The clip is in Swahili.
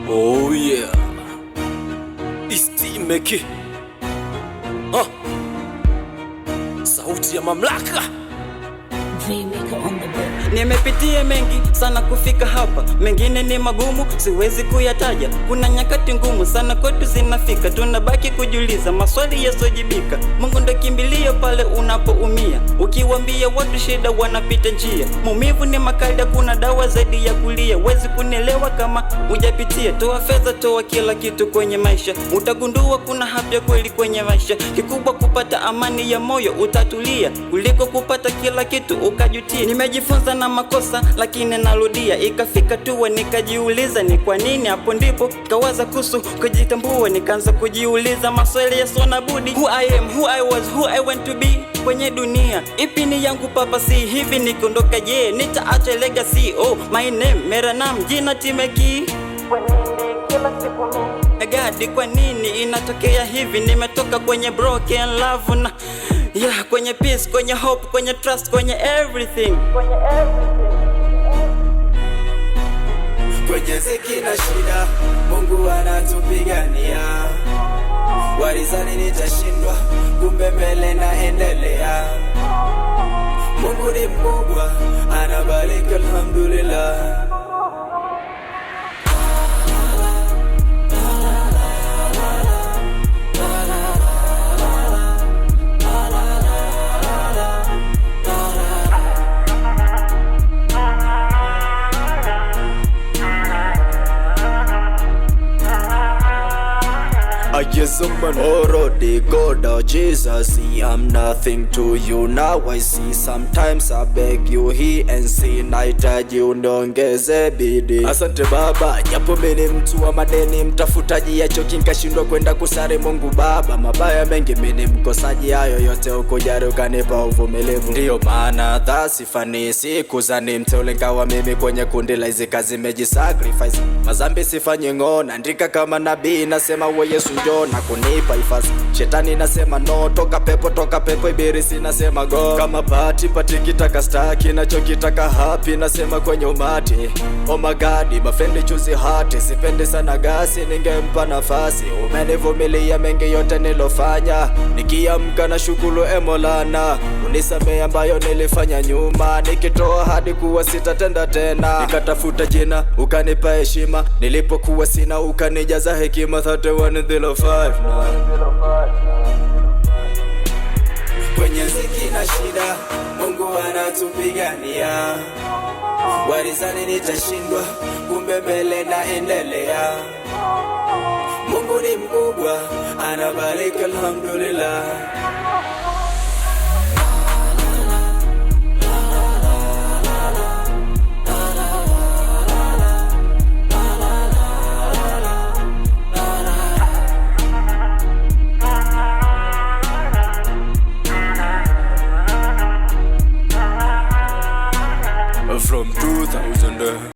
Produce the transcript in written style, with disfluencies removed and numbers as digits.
Oh yeah, Istimeki. Sauti ya mamlaka. Nimepitia mengi sana kufika hapa, mengine ni magumu siwezi kuyataja. Kuna nyakati ngumu sana kwetu zinafika, tunabaki kujiuliza maswali yasojibika. Mungu ndo kimbilio pale unapoumia, ukiwaambia watu shida wanapita njia. Maumivu ni makali, kuna dawa zaidi ya kulia. Wezi kunielewa kama hujapitia. Toa fedha, toa kila kitu kwenye maisha, utagundua kuna hapya kweli kwenye maisha. Kikubwa kupata amani ya moyo, utatulia kuliko kupata kila kitu ukajutia. Nimejifunza na makosa lakini narudia, ikafika tuwa nikajiuliza ni kwa nini. Hapo ndipo kawaza kuhusu kujitambua, nikaanza kujiuliza maswali yasona budi. Who I am, who I was, who I want to be kwenye dunia. Ipi ni yangu papa, si hivi nikiondoka je nitaacha legacy? Oh my name, mera naam, jina Timeki. Kwa nini kila siku Gadi, kwa nini inatokea hivi? Nimetoka kwenye broken love na yeah, kwenye peace, kwenye hope, kwenye trust, kwenye everything. Kwenye ziki na shida, Mungu anatupigania. Walizani nitashindwa, kumbe mbele naendelea. Mungu ni mkubwa, anabariki, alhamdulillah. Already God, oh Jesus, I'm nothing to you now. I see sometimes I beg you he and see nahitaji uniongeze bidii. Asante Baba, japo mimi mtu wa madeni, mtafutaji ya choki nikashindwa kwenda kusari. Mungu Baba, mabaya mengi mimi mkosaji, hayo yote ukujali ukanipa uvumilivu. Ndio maana thasifani siku zani mteule ngawa mimi kwenye kundi la hizi kazi mejisacrifice. Mazambi sifanyi ngona, andika kama nabii nasema we Yesu njoo na kunipa ifasi. Shetani nasema no, toka pepo ibirisi nasema go. Kama pati kitaka staki, nachokitaka happy nasema kwenye umati. Oh my God, mafendi chuzi hati, sipendi sana gasi, ningempa nafasi. Umenivumilia mengi yote nilofanya, nikiamka na shukuru Emolana. Unisamee ambayo nilifanya nyuma, nikitoa hadi kuwa sitatenda tena. Nikatafuta jina, ukanipa heshima, nilipokuwa sina ukanijaza hekima. 3105 kwenye ziki na shida, Mungu anatupigania. Walizani nitashindwa, kumbe mbele naendelea. Mungu ni mkubwa, anabariki, alhamdulillah.